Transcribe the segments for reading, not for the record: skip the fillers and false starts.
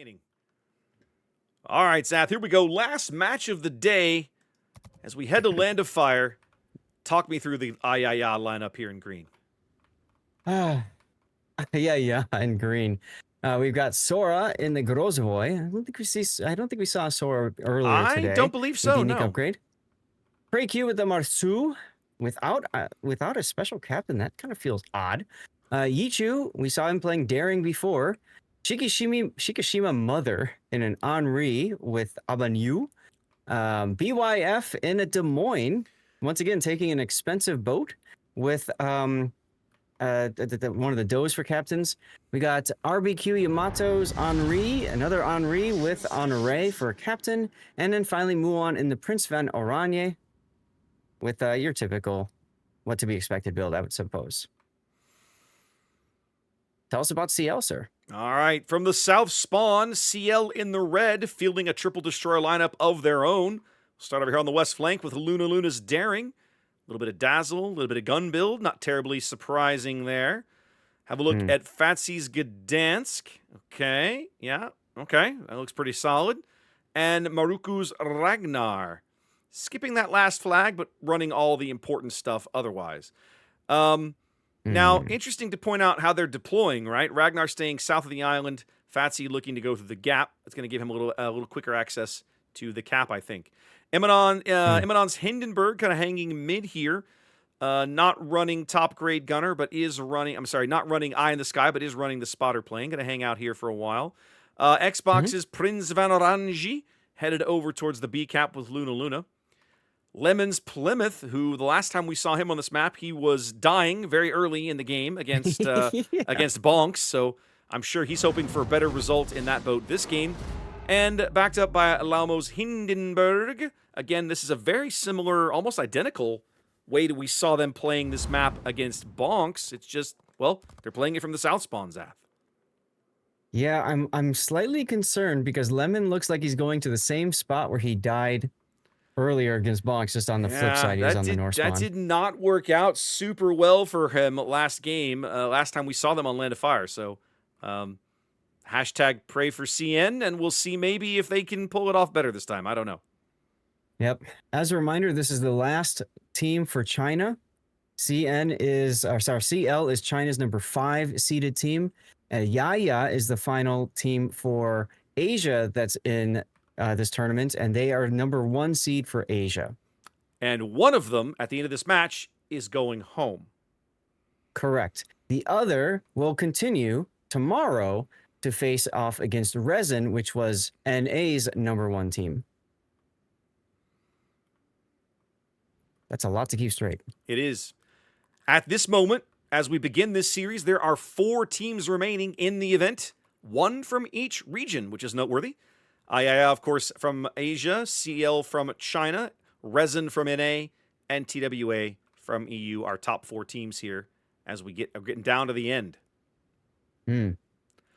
remaining. All right, Zath, here we go. Last match of the day as we head to Land of Fire. Talk me through the AYAYA lineup here in green. Yeah, in green. We've got Sora in the Grozavoy. I don't think we saw Sora earlier today. I don't believe so, with the unique no. upgrade. Prey Q with the Marsu without a special captain. That kind of feels odd. Yichu, we saw him playing Daring before. Shikishima Mother in an Henri with Abanyu. BYF in a Des Moines. Once again, taking an expensive boat with one of the does for captains. We got RBQ Yamato's Henri, another Henri with Honore for a captain. And then finally Muon in the Prince Van Oranje with your typical what to be expected build, I would suppose. Tell us about CL, sir. All right, from the South Spawn, CL in the red, fielding a triple destroyer lineup of their own. We'll start over here on the west flank with Luna's Daring. A little bit of Dazzle, a little bit of gun build, not terribly surprising there. Have a look at Fatsy's Gdansk. Okay, yeah, okay, that looks pretty solid. And Maruku's Ragnar. Skipping that last flag, but running all the important stuff otherwise. Now, interesting to point out how they're deploying, right? Ragnar staying south of the island, Fatsy looking to go through the gap. That's going to give him a little quicker access to the cap, I think. Emanon,'s Hindenburg kind of hanging mid here. Not running top grade gunner, but is running, not running Eye in the Sky, but is running the spotter plane. Going to hang out here for a while. Xbox's Prince Van Orange headed over towards the B cap with Luna. Lemon's Plymouth, who the last time we saw him on this map, he was dying very early in the game against against Bonks, so I'm sure he's hoping for a better result in that boat this game. And backed up by Laumo's Hindenburg. Again, this is a very similar, almost identical way that we saw them playing this map against Bonks. It's just, well, they're playing it from the South Spawn, Zath. Yeah, I'm slightly concerned because Lemon looks like he's going to the same spot where he died earlier against Bonks, just on the flip side, he was on the North Spawn. That did not work out super well for him last game, last time we saw them on Land of Fire. So, hashtag pray for CN, and we'll see maybe if they can pull it off better this time. I don't know. Yep. As a reminder, this is the last team for China. CL is China's number 5 seeded team. AYAYA is the final team for Asia that's in this tournament, and they are number 1 seed for Asia. And one of them, at the end of this match, is going home. Correct. The other will continue tomorrow to face off against Resin, which was NA's number 1 team. That's a lot to keep straight. It is. At this moment, as we begin this series, there are 4 teams remaining in the event, 1 from each region, which is noteworthy. AYAYA, of course, from Asia, CL from China, Resin from NA, and TWA from EU, our top 4 teams here as we are getting down to the end.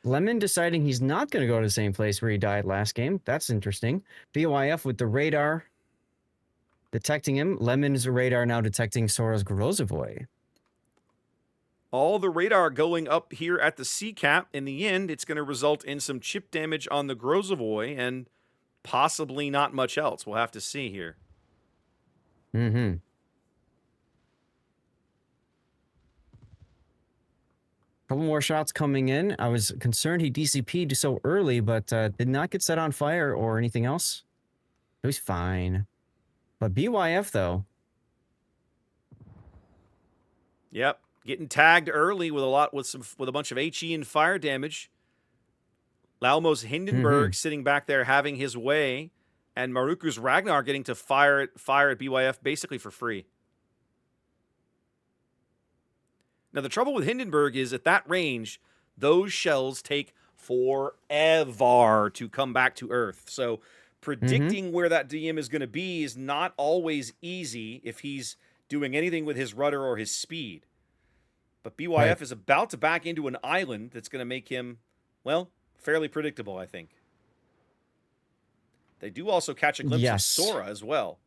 Lemon deciding he's not going to go to the same place where he died last game. That's interesting. BYF with the radar detecting him. Lemon's radar now detecting Sora's Grozavoy. All the radar going up here at the C cap. In the end, it's going to result in some chip damage on the Grozavoy and possibly not much else. We'll have to see here. Couple more shots coming in. I was concerned he DCP'd so early, but did not get set on fire or anything else. It was fine. But BYF, though. Yep. Getting tagged early with a bunch of HE and fire damage. Laumo's Hindenburg sitting back there having his way, and Maruku's Ragnar getting to fire at BYF basically for free. Now the trouble with Hindenburg is at that range, those shells take forever to come back to Earth. So predicting where that DM is going to be is not always easy if he's doing anything with his rudder or his speed. But BYF is about to back into an island that's going to make him, well, fairly predictable, I think. They do also catch a glimpse of Sora as well.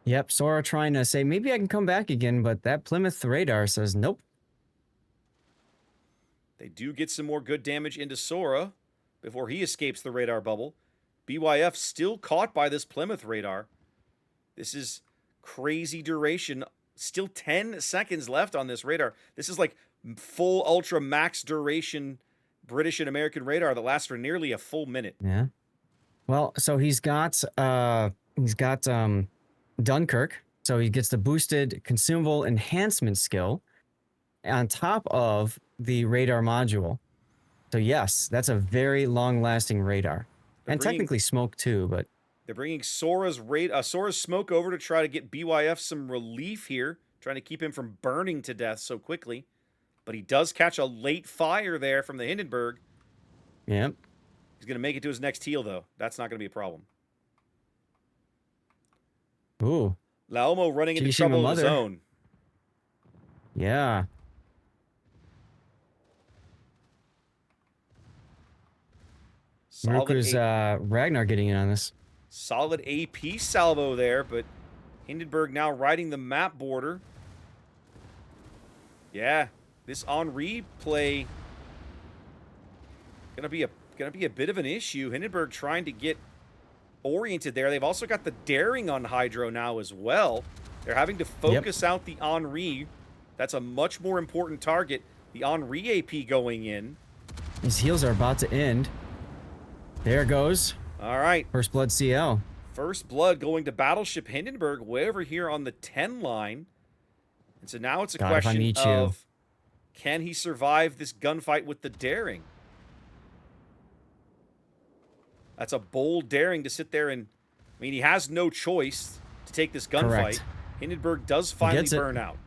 Yep, Sora trying to say, maybe I can come back again, but that Plymouth radar says nope. They do get some more good damage into Sora. before he escapes the radar bubble. BYF still caught by this Plymouth radar. This is crazy duration. Still 10 seconds left on this radar. This is like full ultra max duration British and American radar that lasts for nearly a full minute. Yeah. Well, so he's got Dunkirk, so he gets the boosted consumable enhancement skill on top of the radar module. So yes, that's a very long-lasting radar, and technically smoke too. But they're bringing Sora's smoke over to try to get BYF some relief here, trying to keep him from burning to death so quickly. But he does catch a late fire there from the Hindenburg. Yep. He's going to make it to his next heal, though. That's not going to be a problem. Ooh. Laomo running into Shikishima trouble of his Mother. own. Yeah. Maruku's Ragnar getting in on this. Solid AP salvo there, but Hindenburg now riding the map border. Yeah, this Henri play gonna be a bit of an issue. Hindenburg trying to get oriented there. They've also got the daring on Hydro now as well. They're having to focus out the Henri. That's a much more important target. The Henri AP going in. His heals are about to end. There it goes. All right. First blood CL. First blood going to Battleship Hindenburg way over here on the 10 line. And so now it's a question of, can he survive this gunfight with the daring? That's a bold daring to sit there and... I mean, he has no choice to take this gunfight. Hindenburg does finally burn out.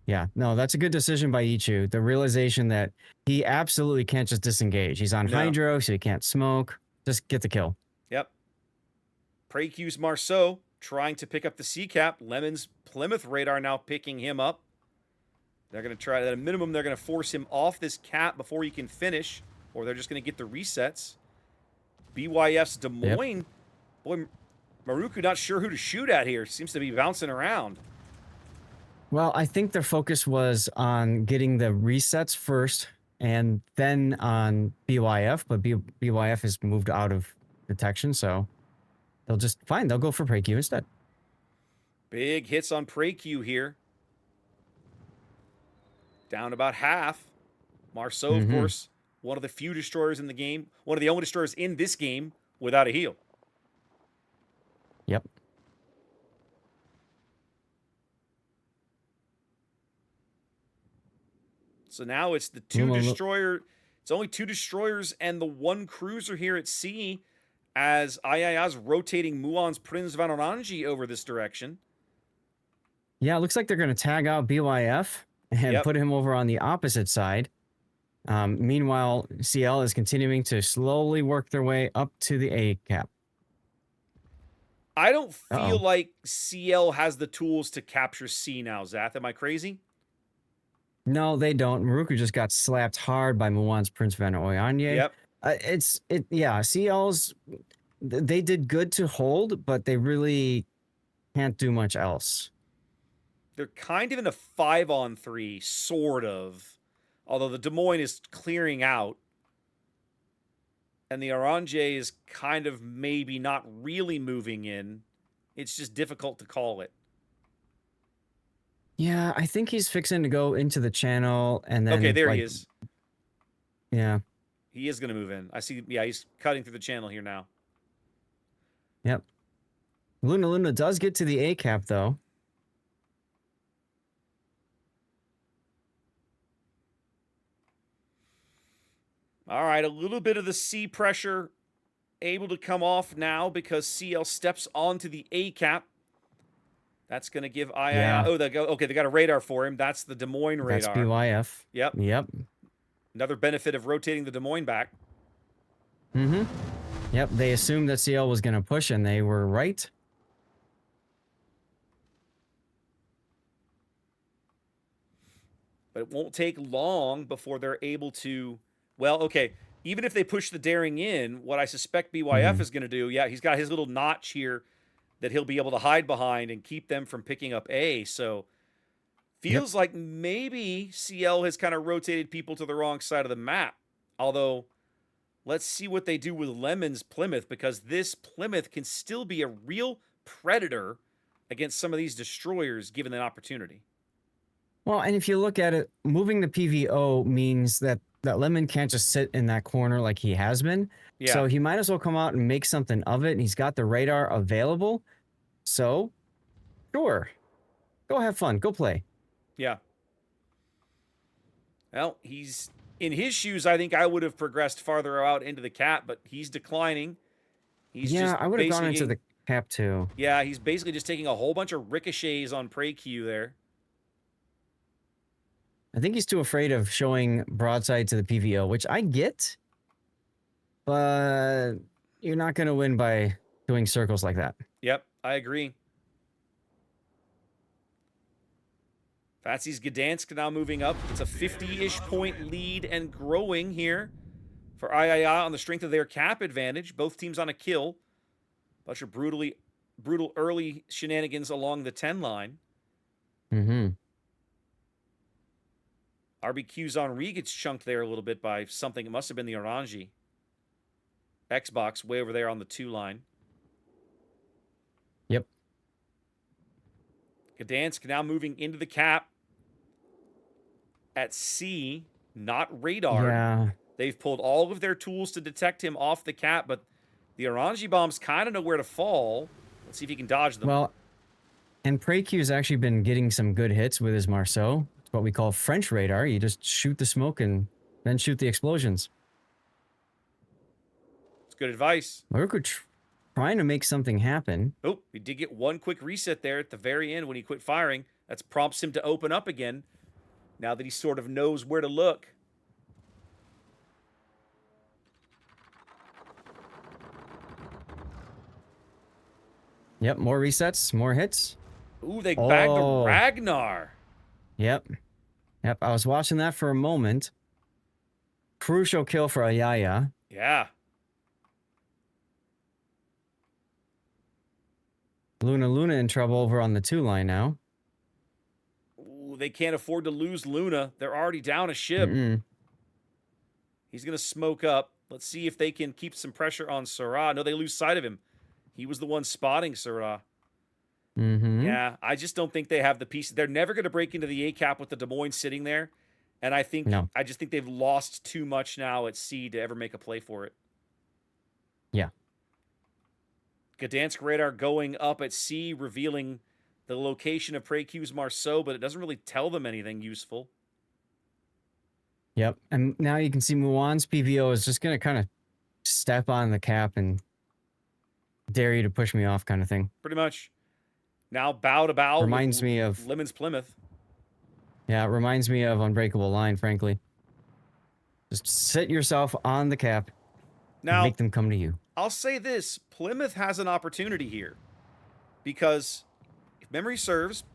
Yeah, no, that's a good decision by Ichu. The realization that he absolutely can't just disengage. He's on Hydro, so he can't smoke. Just get the kill. Yep. Precue's Marceau trying to pick up the C-Cap. Lemon's Plymouth radar now picking him up. They're going to try, at a minimum, they're going to force him off this cap before he can finish, or they're just going to get the resets. BYF's Des Moines. Yep. Boy, Maruku not sure who to shoot at here. Seems to be bouncing around. Well, I think their focus was on getting the resets first and then on BYF, but BYF has moved out of detection, so they'll go for Preque instead. Big hits on Preque here. Down about half. Marceau, of course, one of the few destroyers in the game, one of the only destroyers in this game without a heal. Yep. So now it's the it's only two destroyers and the one cruiser here at sea as AYAYA's rotating Muon's Prinz van Orange over this direction. Yeah, it looks like they're going to tag out BYF and put him over on the opposite side. Meanwhile, CL is continuing to slowly work their way up to the A cap. I don't feel like CL has the tools to capture C now, Zath. Am I crazy? No, they don't. Maruku just got slapped hard by Muon's Prince van Oyanye. Yep. CL's, they did good to hold, but they really can't do much else. They're kind of in a 5-on-3, sort of. Although the Des Moines is clearing out. And the Orange is kind of maybe not really moving in. It's just difficult to call it. Yeah, I think he's fixing to go into the channel and then... Okay, there he is. Yeah. He is going to move in. I see, yeah, he's cutting through the channel here now. Yep. Luna does get to the A cap, though. All right, a little bit of the C pressure able to come off now because CL steps onto the A cap. That's going to give AYAYA... Yeah. Oh, they got a radar for him. That's the Des Moines radar. That's BYF. Yep. Yep. Another benefit of rotating the Des Moines back. Mm-hmm. Yep, they assumed that CL was going to push, and they were right. But it won't take long before they're able to... Well, okay, even if they push the daring in, what I suspect BYF is going to do, yeah, he's got his little notch here that he'll be able to hide behind and keep them from picking up A. So feels like maybe CL has kind of rotated people to the wrong side of the map. Although Let's see what they do with Lemon's Plymouth, because this Plymouth can still be a real predator against some of these destroyers given an opportunity. Well, and if you look at it, moving the PVO means that Lemon can't just sit in that corner like he has been. Yeah. So he might as well come out and make something of it. And he's got the radar available. So, sure. Go have fun. Go play. Yeah. Well, he's in his shoes. I think I would have progressed farther out into the cap, but he's declining. He's Yeah, just I would have gone basically into the cap too. yeah, he's basically just taking a whole bunch of ricochets on prey Q there. I think he's too afraid of showing broadside to the PVO, which I get. But you're not going to win by doing circles like that. Yep, I agree. Fatsy's Gdansk now moving up. It's a 50-ish point lead and growing here for AYAYA on the strength of their cap advantage. Both teams on a kill. Bunch of brutal early shenanigans along the 10 line. Mm-hmm. RBQ's Henri gets chunked there a little bit by something. It must have been the Orangi. Xbox way over there on the 2 line. Yep. Gdansk now moving into the cap. At sea, not radar. Yeah. They've pulled all of their tools to detect him off the cap, but the Orangi bombs kind of know where to fall. Let's see if he can dodge them. Well, and PreyQ's actually been getting some good hits with his Marceau. It's what we call French radar. You just shoot the smoke and then shoot the explosions. It's good advice. We're trying to make something happen. Oh, we did get one quick reset there at the very end when he quit firing. That prompts him to open up again. Now that he sort of knows where to look. Yep, more resets, more hits. Ooh, they bagged the Oh. Ragnar. Yep. Yep, I was watching that for a moment. Crucial kill for AYAYA. Yeah. Luna in trouble over on the 2 line now. Ooh, they can't afford to lose Luna. They're already down a ship. He's going to smoke up. Let's see if they can keep some pressure on Syrah. No, they lose sight of him. He was the one spotting Syrah. Yeah, I just don't think they have the pieces. They're never going to break into the A cap with the Des Moines sitting there. And I just think they've lost too much now at sea to ever make a play for it. Yeah. Gdansk radar going up at sea, revealing the location of PreyQ's Marceau, but it doesn't really tell them anything useful. Yep. And now you can see Muon's PVO is just going to kind of step on the cap and dare you to push me off kind of thing. Pretty much. Now bow to bow. Reminds me of Lemon's Plymouth. Yeah, it reminds me of Unbreakable Line, frankly. Just sit yourself on the cap Now, and make them come to you. I'll say this. Plymouth has an opportunity here. Because, if memory serves,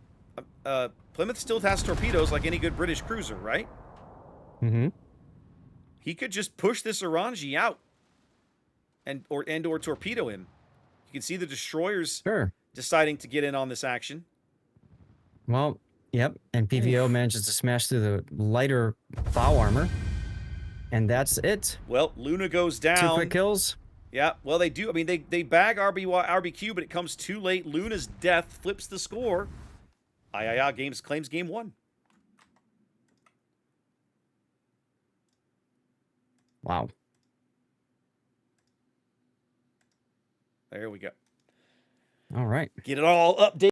Plymouth still has torpedoes like any good British cruiser, right? He could just push this Orangi out or torpedo him. You can see the destroyers deciding to get in on this action. Well, yep. And PVO manages to smash through the lighter bow armor. And that's it. Well, Luna goes down. 2 quick kills. Yeah, well, they do. I mean, they bag RBQ, but it comes too late. Luna's death flips the score. AYAYA claims game 1. Wow. There we go. All right. Get it all updated.